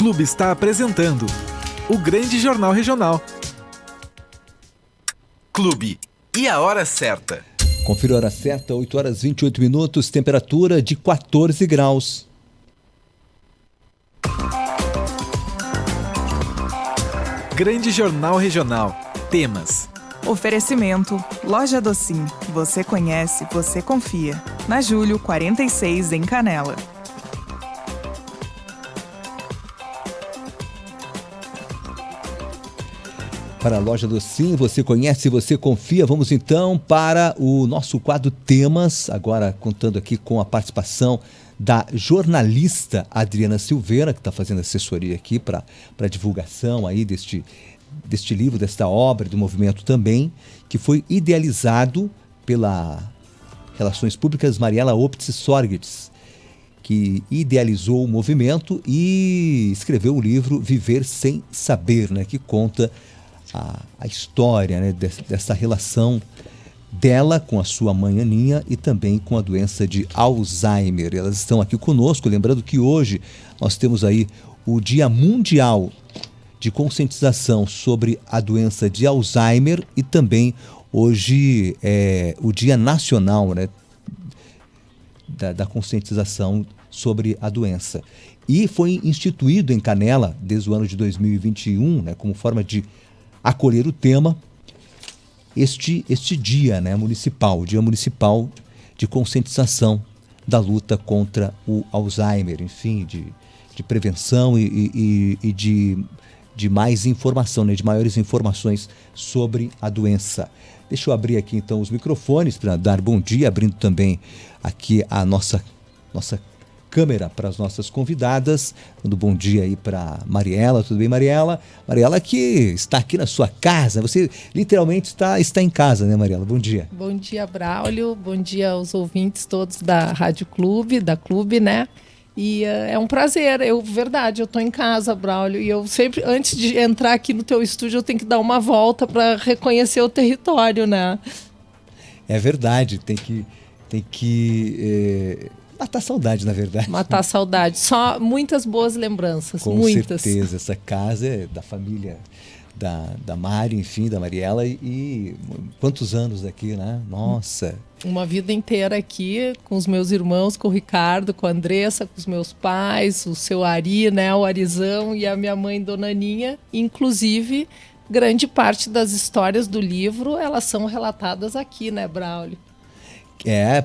Clube está apresentando o Grande Jornal Regional. Clube. E a hora certa? Confira a hora certa, 8 horas 28 minutos, temperatura de 14 graus. Grande Jornal Regional. Temas. Oferecimento. Loja Docim. Você conhece, você confia. Na Júlio 46, em Canela. Para a Loja Docim, você conhece, você confia. Vamos então para o nosso quadro Temas, agora contando aqui com a participação da jornalista Adriana Silveira, que está fazendo assessoria aqui para divulgação aí deste livro, desta obra, do movimento também, que foi idealizado pela Relações Públicas Mariela Optz-Sorgitz, que idealizou o movimento e escreveu o livro Viver Sem Saber, né, que conta a história, né, dessa relação dela com a sua mãe Aninha e também com a doença de Alzheimer. Elas estão aqui conosco, lembrando que hoje nós temos aí o Dia Mundial de Conscientização sobre a doença de Alzheimer e também hoje é o Dia Nacional, né, da conscientização sobre a doença. E foi instituído em Canela, desde o ano de 2021, né, como forma de acolher o tema, este dia, né, municipal, o Dia Municipal de Conscientização da luta contra o Alzheimer, enfim, de prevenção e de mais informação, né, de maiores informações sobre a doença. Deixa eu abrir aqui então os microfones para dar bom dia, abrindo também aqui a nossa câmera para as nossas convidadas, dando bom dia aí para Mariela. Tudo bem, Mariela? Mariela que está aqui na sua casa, você literalmente está em casa, né, Mariela? Bom dia. Bom dia, Braulio, bom dia aos ouvintes todos da Rádio Clube, da Clube, né? E é um prazer, eu estou em casa, Braulio, e eu sempre, antes de entrar aqui no teu estúdio, eu tenho que dar uma volta para reconhecer o território, né? É verdade, tem que matar a saudade, na verdade. Matar a saudade. Só muitas boas lembranças. Com muitas. certeza. Essa casa é da família da Mari, enfim, da Mariela. E quantos anos aqui, né? Nossa. Uma vida inteira aqui com os meus irmãos, com o Ricardo, com a Andressa, com os meus pais, o seu Ari, né? O Arizão e a minha mãe, Dona Aninha. Inclusive, grande parte das histórias do livro, elas são relatadas aqui, né, Braulio?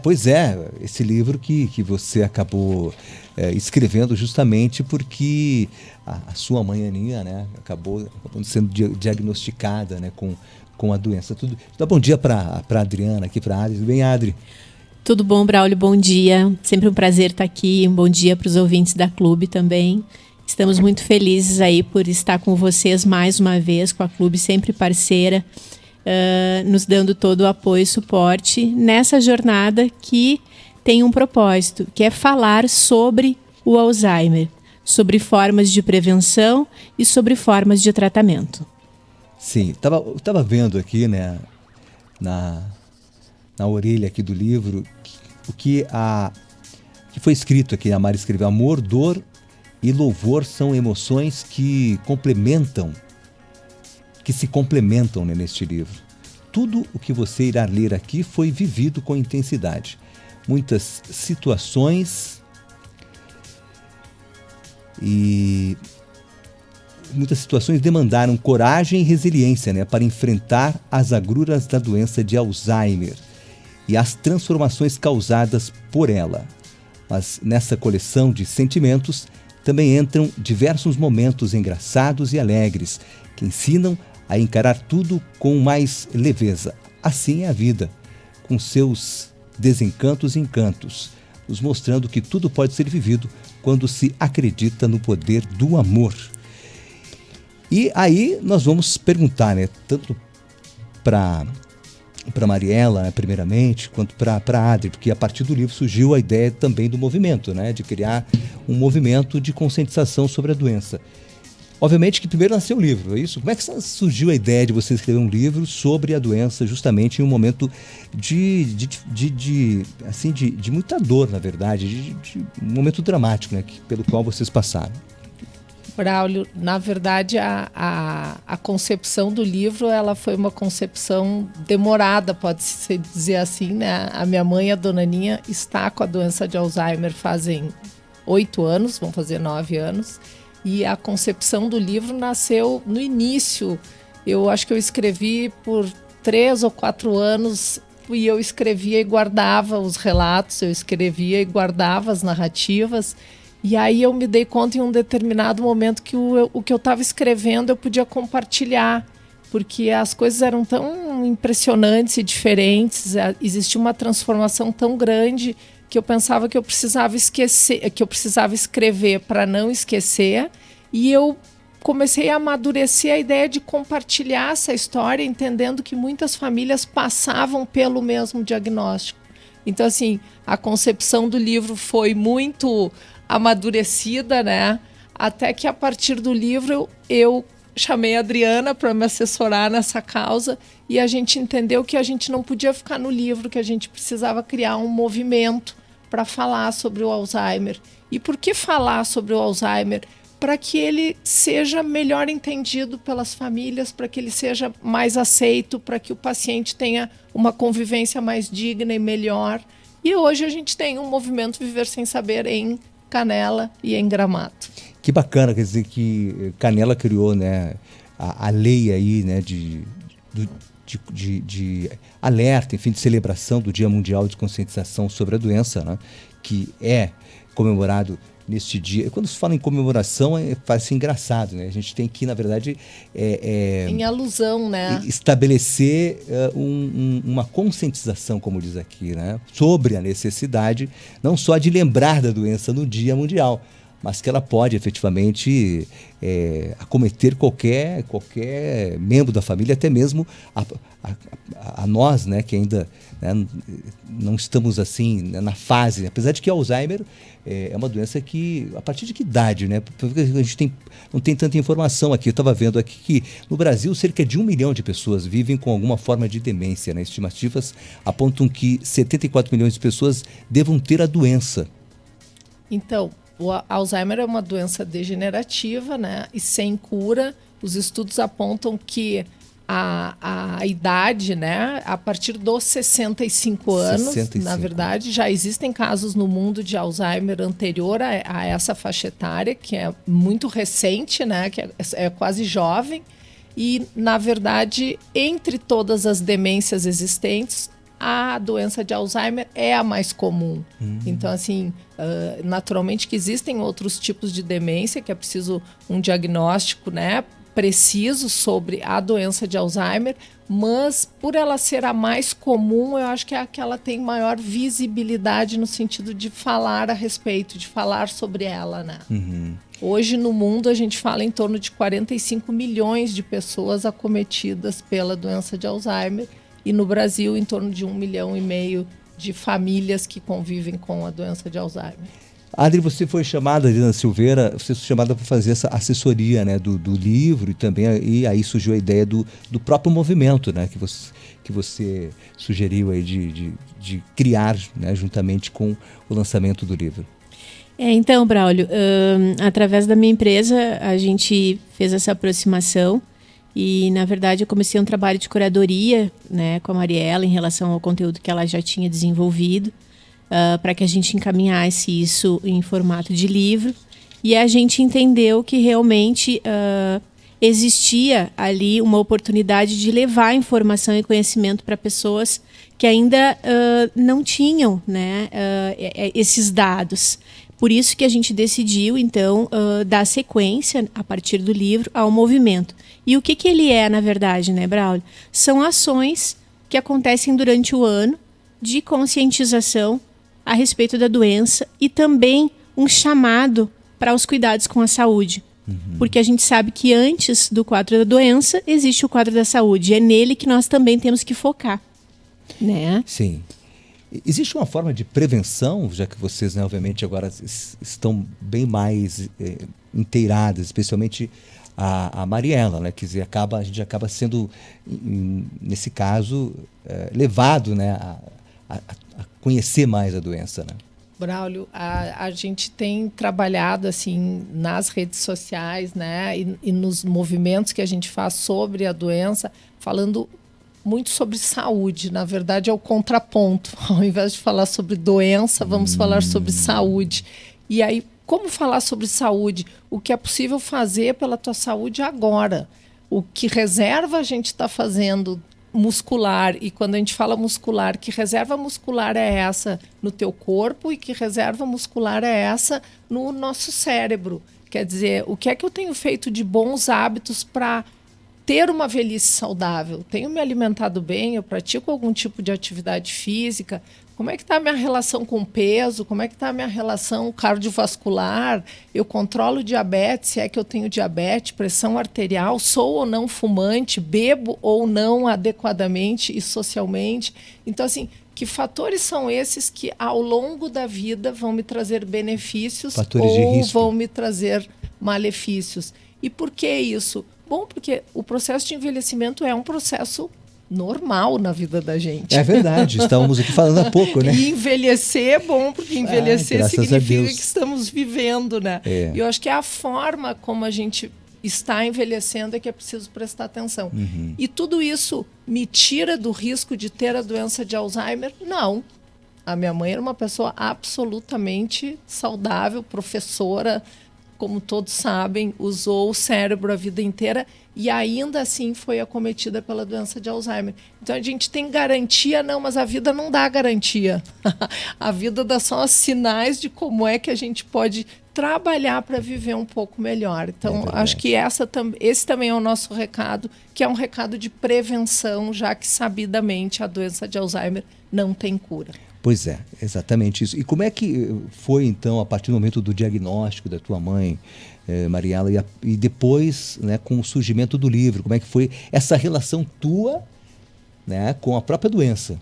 Pois é, esse livro que você acabou escrevendo justamente porque a sua mãe Aninha, né, acabou sendo diagnosticada, né, com a doença. Dá bom dia para Adriana, aqui para a Adri. Tudo bem, Adri? Tudo bom, Braulio? Bom dia. Sempre um prazer estar aqui. Um bom dia para os ouvintes da Clube também. Estamos muito felizes aí por estar com vocês mais uma vez, com a Clube sempre parceira, nos dando todo o apoio e suporte nessa jornada que tem um propósito, que é falar sobre o Alzheimer, sobre formas de prevenção e sobre formas de tratamento. Sim, tava vendo aqui, né, na orelha aqui do livro, o que foi escrito aqui, a Mari escreveu: amor, dor e louvor são emoções que se complementam, né, neste livro. Tudo o que você irá ler aqui foi vivido com intensidade. Muitas situações demandaram coragem e resiliência, né, para enfrentar as agruras da doença de Alzheimer e as transformações causadas por ela. Mas nessa coleção de sentimentos também entram diversos momentos engraçados e alegres que ensinam a encarar tudo com mais leveza. Assim é a vida, com seus desencantos e encantos, nos mostrando que tudo pode ser vivido quando se acredita no poder do amor. E aí nós vamos perguntar, né, tanto para Mariela, né, primeiramente, quanto para a Adri, porque a partir do livro surgiu a ideia também do movimento, né, de criar um movimento de conscientização sobre a doença. Obviamente que primeiro nasceu o livro, é isso? Como é que surgiu a ideia de você escrever um livro sobre a doença justamente em um momento de muita dor, na verdade, de um momento dramático, né, pelo qual vocês passaram? Braulio, na verdade, a concepção do livro, ela foi uma concepção demorada, pode-se dizer assim, né? A minha mãe, a dona Aninha, está com a doença de Alzheimer fazem 8 anos, vão fazer 9 anos, e a concepção do livro nasceu no início. Eu acho que eu escrevi por 3 ou 4 anos, e eu escrevia e guardava os relatos, eu escrevia e guardava as narrativas. E aí eu me dei conta em um determinado momento que o que eu estava escrevendo eu podia compartilhar, porque as coisas eram tão impressionantes e diferentes, existia uma transformação tão grande que eu pensava que eu precisava esquecer, que eu precisava escrever para não esquecer, e eu comecei a amadurecer a ideia de compartilhar essa história, entendendo que muitas famílias passavam pelo mesmo diagnóstico. Então, assim, a concepção do livro foi muito amadurecida, né? Até que a partir do livro eu chamei a Adriana para me assessorar nessa causa, e a gente entendeu que a gente não podia ficar no livro, que a gente precisava criar um movimento para falar sobre o Alzheimer. E por que falar sobre o Alzheimer? Para que ele seja melhor entendido pelas famílias, para que ele seja mais aceito, para que o paciente tenha uma convivência mais digna e melhor. E hoje a gente tem um movimento Viver Sem Saber em Canela e em Gramado. Que bacana, quer dizer que Canela criou, né, a lei aí, né, de alerta, enfim, de celebração do Dia Mundial de Conscientização sobre a Doença, né, que é comemorado neste dia. E quando se fala em comemoração, faz-se engraçado, né? A gente tem que, na verdade, em alusão, né? Estabelecer uma conscientização, como diz aqui, né? Sobre a necessidade não só de lembrar da doença no Dia Mundial, mas que ela pode efetivamente acometer qualquer membro da família, até mesmo a nós, né, que ainda, né, não estamos assim, né, na fase, apesar de que Alzheimer é uma doença que, a partir de que idade, né? Porque a gente não tem tanta informação aqui. Eu estava vendo aqui que no Brasil cerca de 1 milhão de pessoas vivem com alguma forma de demência, né? Estimativas apontam que 74 milhões de pessoas devam ter a doença. Então, o Alzheimer é uma doença degenerativa, né? E sem cura. Os estudos apontam que a idade, né, a partir dos 65 anos, 65. Na verdade, já existem casos no mundo de Alzheimer anterior a essa faixa etária, que é muito recente, né, que é quase jovem. E, na verdade, entre todas as demências existentes, a doença de Alzheimer é a mais comum. Então, assim, naturalmente que existem outros tipos de demência, que é preciso um diagnóstico, né, preciso sobre a doença de Alzheimer, mas por ela ser a mais comum, eu acho que é a que ela tem maior visibilidade no sentido de falar a respeito, de falar sobre ela, né? Hoje no mundo a gente fala em torno de 45 milhões de pessoas acometidas pela doença de Alzheimer, e no Brasil em torno de 1,5 milhão de famílias que convivem com a doença de Alzheimer. Adri, você foi chamada, Adriana Silveira, você foi chamada para fazer essa assessoria, né, do livro, e aí surgiu a ideia do próprio movimento, né, que você sugeriu aí de criar, né, juntamente com o lançamento do livro. Então, Braulio, através da minha empresa a gente fez essa aproximação e, na verdade, eu comecei um trabalho de curadoria, né, com a Mariela em relação ao conteúdo que ela já tinha desenvolvido, para que a gente encaminhasse isso em formato de livro. E a gente entendeu que realmente existia ali uma oportunidade de levar informação e conhecimento para pessoas que ainda não tinham, né, esses dados. Por isso que a gente decidiu, então, dar sequência, a partir do livro, ao movimento. E o que ele é, na verdade, né, Braulio? São ações que acontecem durante o ano de conscientização a respeito da doença e também um chamado para os cuidados com a saúde. Porque a gente sabe que antes do quadro da doença existe o quadro da saúde. E é nele que nós também temos que focar, né? Sim. Existe uma forma de prevenção, já que vocês, né, obviamente, agora estão bem mais inteiradas, especialmente a Mariela, né? Quer dizer, a gente acaba sendo, nesse caso, levado, né, a conhecer mais a doença, né? Braulio, a gente tem trabalhado assim nas redes sociais, né, e nos movimentos que a gente faz sobre a doença, falando muito sobre saúde. Na verdade, é o contraponto. Ao invés de falar sobre doença, vamos falar sobre saúde. E aí, como falar sobre saúde? O que é possível fazer pela tua saúde agora? O que reserva a gente está fazendo muscular, e quando a gente fala muscular, que reserva muscular é essa no teu corpo e que reserva muscular é essa no nosso cérebro. Quer dizer, o que é que eu tenho feito de bons hábitos para ter uma velhice saudável? Tenho me alimentado bem? Eu pratico algum tipo de atividade física? Como é que está a minha relação com o peso? Como é que está a minha relação cardiovascular? Eu controlo diabetes, se é que eu tenho diabetes, pressão arterial, sou ou não fumante, bebo ou não adequadamente e socialmente. Então, assim, que fatores são esses que ao longo da vida vão me trazer benefícios Fatores de ou risco. vão me trazer malefícios? E por que isso? Bom, porque o processo de envelhecimento é um processo normal na vida da gente. É verdade, estávamos aqui falando há pouco, né? E envelhecer é bom, porque envelhecer graças a significa Deus. que estamos vivendo, né? É. E eu acho que é a forma como a gente está envelhecendo é que é preciso prestar atenção. E tudo isso me tira do risco de ter a doença de Alzheimer? Não. A minha mãe era uma pessoa absolutamente saudável, professora, como todos sabem, usou o cérebro a vida inteira e ainda assim foi acometida pela doença de Alzheimer. Então a gente tem garantia, não, mas a vida não dá garantia. A vida dá só sinais de como é que a gente pode trabalhar para viver um pouco melhor. Então, acho que esse também é o nosso recado, que é um recado de prevenção, já que sabidamente a doença de Alzheimer não tem cura. Pois é, exatamente isso. E como é que foi, então, a partir do momento do diagnóstico da tua mãe, Mariela, e depois, né, com o surgimento do livro, como é que foi essa relação tua, né, com a própria doença?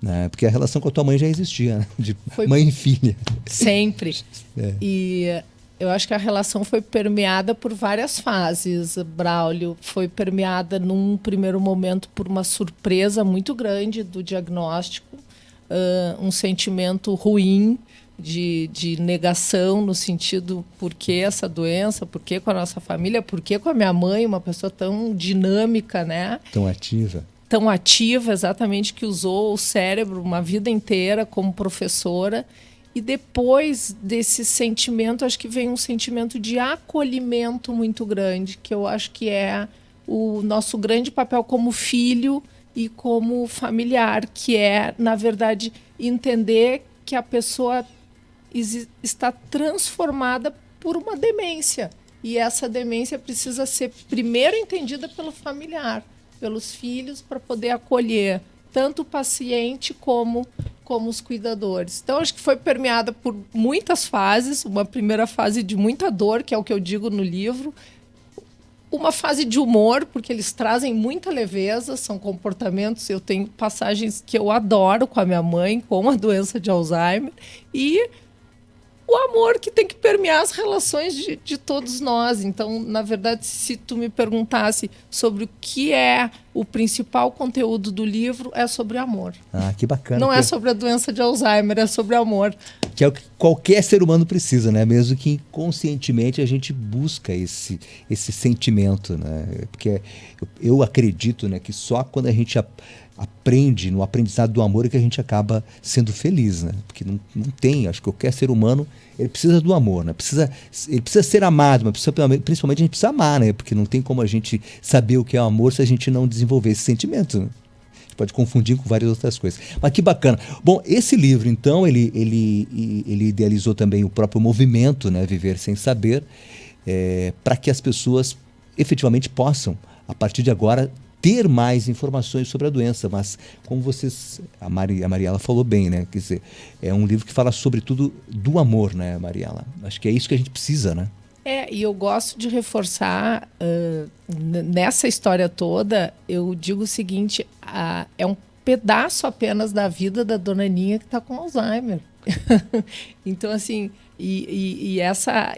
Né? Porque a relação com a tua mãe já existia, né? De mãe e filha. Sempre. E eu acho que a relação foi permeada por várias fases, Braulio. Foi permeada, num primeiro momento, por uma surpresa muito grande do diagnóstico, um sentimento ruim de negação, no sentido, por que essa doença, por que com a nossa família, por que com a minha mãe, uma pessoa tão dinâmica, né? Tão ativa. Tão ativa, exatamente, que usou o cérebro uma vida inteira como professora. E depois desse sentimento, acho que vem um sentimento de acolhimento muito grande, que eu acho que é o nosso grande papel como filho e como familiar, que é, na verdade, entender que a pessoa está transformada por uma demência. E essa demência precisa ser primeiro entendida pelo familiar, pelos filhos, para poder acolher tanto o paciente como os cuidadores. Então, acho que foi permeada por muitas fases. Uma primeira fase de muita dor, que é o que eu digo no livro. Uma fase de humor, porque eles trazem muita leveza, são comportamentos. Eu tenho passagens que eu adoro com a minha mãe, com a doença de Alzheimer. E o amor que tem que permear as relações de todos nós. Então, na verdade, se tu me perguntasse sobre o que é o principal conteúdo do livro, é sobre amor. Ah, que bacana. Não é sobre a doença de Alzheimer, é sobre amor. Que é o que qualquer ser humano precisa, né? Mesmo que inconscientemente a gente busca esse sentimento, né? Porque eu acredito, né, que só quando a gente aprende, no aprendizado do amor, é que a gente acaba sendo feliz, né? Porque não tem, acho que qualquer ser humano, ele precisa do amor, né? Ele precisa ser amado, mas principalmente a gente precisa amar, né? Porque não tem como a gente saber o que é o amor se a gente não desenvolver esse sentimento, né? A gente pode confundir com várias outras coisas. Mas que bacana. Bom, esse livro, então, ele idealizou também o próprio movimento, né? Viver Sem Saber, para que as pessoas efetivamente possam, a partir de agora, ter mais informações sobre a doença, mas como a Mariela falou bem, né? Quer dizer, é um livro que fala sobretudo do amor, né, Mariela? Acho que é isso que a gente precisa, né? E eu gosto de reforçar, nessa história toda, eu digo o seguinte, é um pedaço apenas da vida da dona Aninha que está com Alzheimer. Então, assim, essa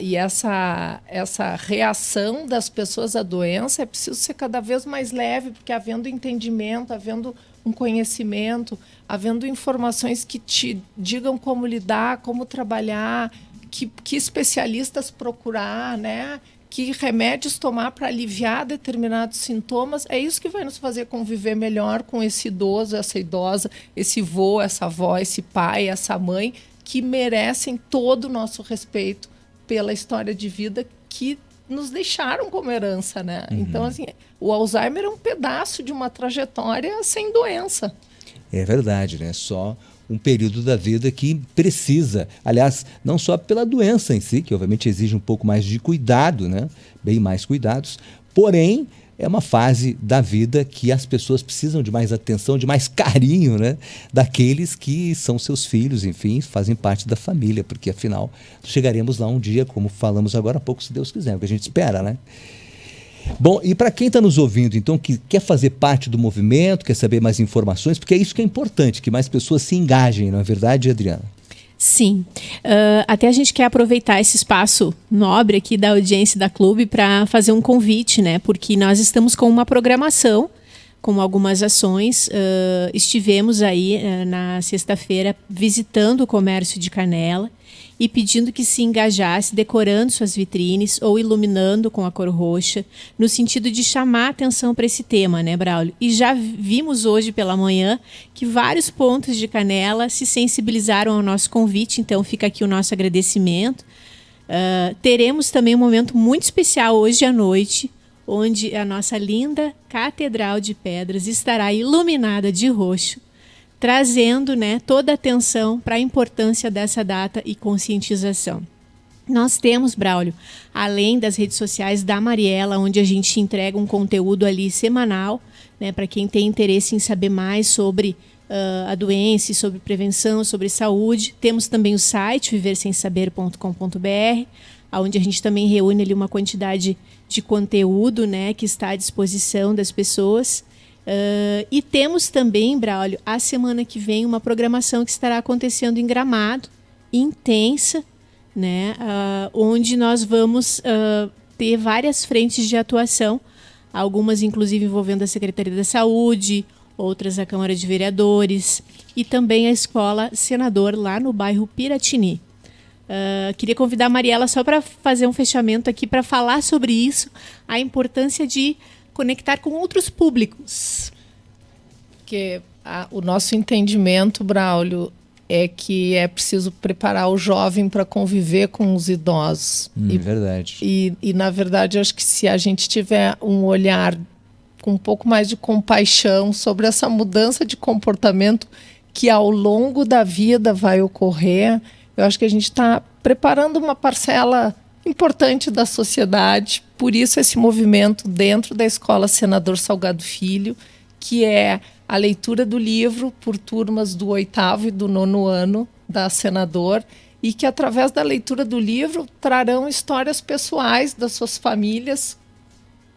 reação das pessoas à doença é preciso ser cada vez mais leve, porque havendo entendimento, havendo um conhecimento, havendo informações que te digam como lidar, como trabalhar, que especialistas procurar, né? Que remédios tomar para aliviar determinados sintomas, é isso que vai nos fazer conviver melhor com esse idoso, essa idosa, esse vô, essa avó, esse pai, essa mãe, que merecem todo o nosso respeito pela história de vida que nos deixaram como herança, né? Então, assim, o Alzheimer é um pedaço de uma trajetória sem doença. É verdade, né? Só um período da vida que precisa, aliás, não só pela doença em si, que obviamente exige um pouco mais de cuidado, né? Bem mais cuidados, porém é uma fase da vida que as pessoas precisam de mais atenção, de mais carinho, né? Daqueles que são seus filhos, enfim, fazem parte da família, porque afinal chegaremos lá um dia, como falamos agora há pouco, se Deus quiser, o que a gente espera, né? Bom, e para quem está nos ouvindo, então, que quer fazer parte do movimento, quer saber mais informações, porque é isso que é importante, que mais pessoas se engajem, não é verdade, Adriana? Sim. Até a gente quer aproveitar esse espaço nobre aqui da audiência da Clube para fazer um convite, né? Porque nós estamos com uma programação, com algumas ações. Estivemos aí na sexta-feira visitando o comércio de Canela e pedindo que se engajasse decorando suas vitrines ou iluminando com a cor roxa, no sentido de chamar a atenção para esse tema, né, Braulio? E já vimos hoje pela manhã que vários pontos de Canela se sensibilizaram ao nosso convite, então fica aqui o nosso agradecimento. Teremos também um momento muito especial hoje à noite, onde a nossa linda Catedral de Pedras estará iluminada de roxo, trazendo, né, toda a atenção para a importância dessa data e conscientização. Nós temos, Braulio, além das redes sociais da Mariela, onde a gente entrega um conteúdo ali semanal, né, para quem tem interesse em saber mais sobre a doença, sobre prevenção, sobre saúde. Temos também o site viversemsaber.com.br, onde a gente também reúne ali uma quantidade de conteúdo, né, que está à disposição das pessoas. E temos também, Braulio, a semana que vem uma programação que estará acontecendo em Gramado, intensa, né, onde nós vamos ter várias frentes de atuação, algumas inclusive envolvendo a Secretaria da Saúde, outras a Câmara de Vereadores e também a Escola Senador lá no bairro Piratini. Queria convidar a Mariela só para fazer um fechamento aqui, para falar sobre isso, a importância de conectar com outros públicos. Porque o nosso entendimento, Braulio, é que é preciso preparar o jovem para conviver com os idosos. Verdade. E, na verdade, eu acho que se a gente tiver um olhar com um pouco mais de compaixão sobre essa mudança de comportamento que ao longo da vida vai ocorrer, eu acho que a gente está preparando uma parcela importante da sociedade. Por isso esse movimento dentro da Escola Senador Salgado Filho, que é a leitura do livro por turmas do 8º e do 9º ano da Senador, e que através da leitura do livro trarão histórias pessoais das suas famílias,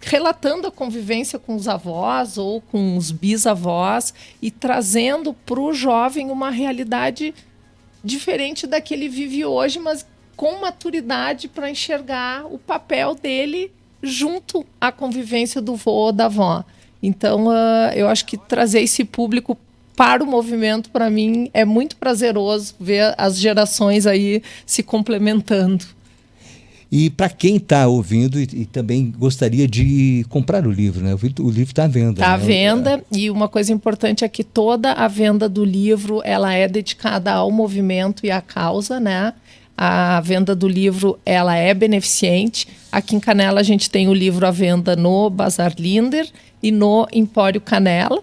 relatando a convivência com os avós ou com os bisavós e trazendo para o jovem uma realidade diferente da que ele vive hoje, mas com maturidade para enxergar o papel dele junto à convivência do vô ou da avó. Então, eu acho que trazer esse público para o movimento, para mim, é muito prazeroso ver as gerações aí se complementando. E para quem está ouvindo e também gostaria de comprar o livro, né? O livro está à venda. Está à né? venda, e uma coisa importante é que toda a venda do livro ela é dedicada ao movimento e à causa, né? A venda do livro ela é beneficente. Aqui em Canela a gente tem o livro à venda no Bazar Linder e no Empório Canela.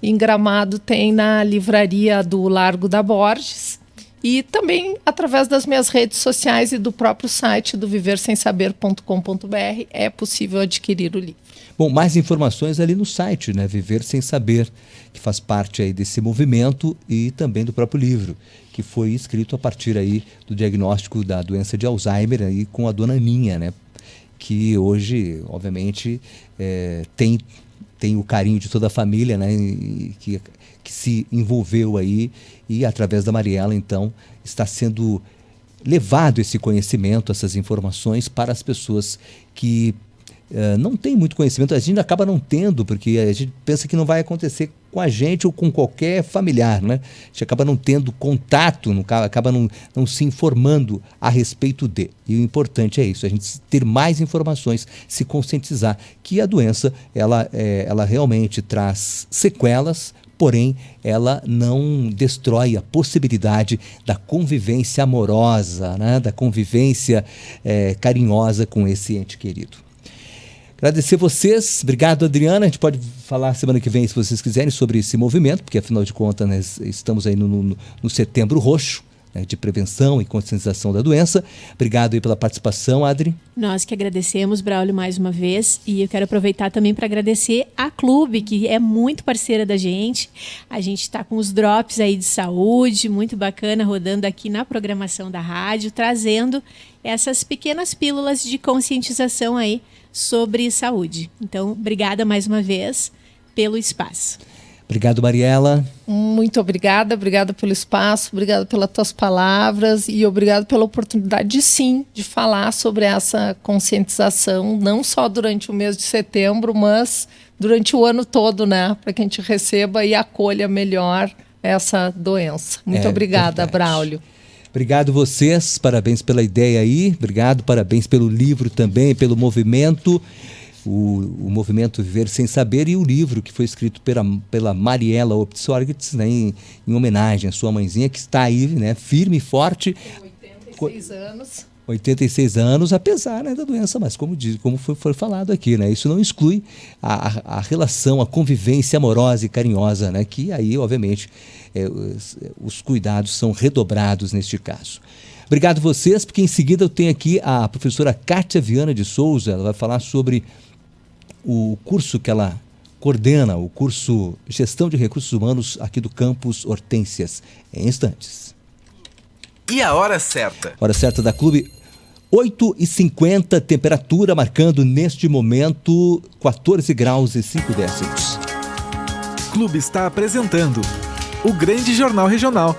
Em Gramado tem na livraria do Largo da Borges. E também através das minhas redes sociais e do próprio site do viversemsaber.com.br é possível adquirir o livro. Bom, mais informações ali no site, né? Viver Sem Saber, que faz parte aí desse movimento e também do próprio livro, que foi escrito a partir aí do diagnóstico da doença de Alzheimer aí com a dona Aninha, né? Que hoje, obviamente, tem o carinho de toda a família, né? E que se envolveu aí e através da Mariela, então, está sendo levado esse conhecimento, essas informações para as pessoas que não tem muito conhecimento, a gente acaba não tendo, porque a gente pensa que não vai acontecer com a gente ou com qualquer familiar, né? A gente acaba não tendo contato, acaba não se informando a respeito de. E o importante é isso, a gente ter mais informações, se conscientizar que a doença, ela realmente traz sequelas, porém, ela não destrói a possibilidade da convivência amorosa, né? Da convivência carinhosa com esse ente querido. Agradecer vocês, obrigado Adriana, a gente pode falar semana que vem se vocês quiserem sobre esse movimento, porque afinal de contas nós estamos aí no Setembro Roxo, né, de prevenção e conscientização da doença. Obrigado aí pela participação, Adri. Nós que agradecemos, Braulio, mais uma vez, e eu quero aproveitar também para agradecer a Clube, que é muito parceira da gente. A gente está com os drops aí de saúde, muito bacana, rodando aqui na programação da rádio, trazendo essas pequenas pílulas de conscientização aí sobre saúde. Então, obrigada mais uma vez pelo espaço. Obrigado, Mariela. Muito obrigada pelo espaço, obrigada pelas tuas palavras e obrigado pela oportunidade, sim, de falar sobre essa conscientização, não só durante o mês de setembro, mas durante o ano todo, né? Para que a gente receba e acolha melhor essa doença. Muito obrigada, verdade. Braulio. Obrigado vocês, parabéns pela ideia aí, obrigado, parabéns pelo livro também, pelo movimento, o movimento Viver Sem Saber, e o livro que foi escrito pela Mariela Optsorgitz, né, em homenagem à sua mãezinha, que está aí, né, firme e forte. 86 anos. 86 anos, apesar, né, da doença, mas como foi falado aqui, né, isso não exclui a relação, a convivência amorosa e carinhosa, né, que aí, obviamente, os cuidados são redobrados neste caso. Obrigado vocês, porque em seguida eu tenho aqui a professora Kátia Viana de Souza, ela vai falar sobre o curso que ela coordena, o curso Gestão de Recursos Humanos aqui do Campus Hortências, em instantes. E a hora certa? Hora certa da Clube, 8h50, temperatura marcando neste momento 14 graus e 5 décimos. Clube está apresentando o Grande Jornal Regional.